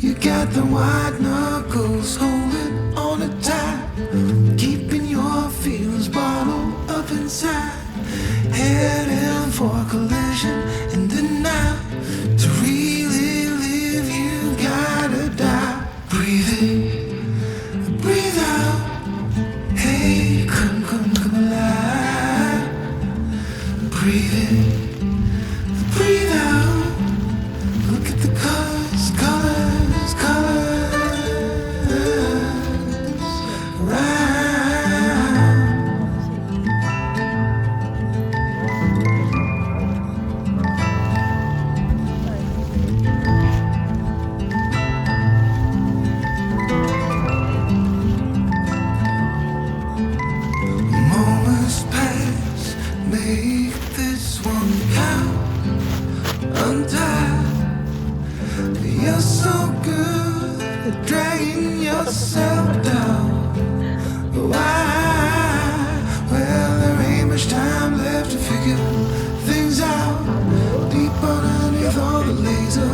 You got the white knuckles holding on it tight, keeping your feelings bottled up inside, heading for a collision in the night. To really live, you gotta die. Breathe in, breathe out. Hey, come alive. Breathe in, breathe out. Look at the colors, colors, colors around. Moments pass, make this one count. Untied. You're so good at dragging yourself down. Why? Well, there ain't much time left to figure things out. Deep underneath all the laser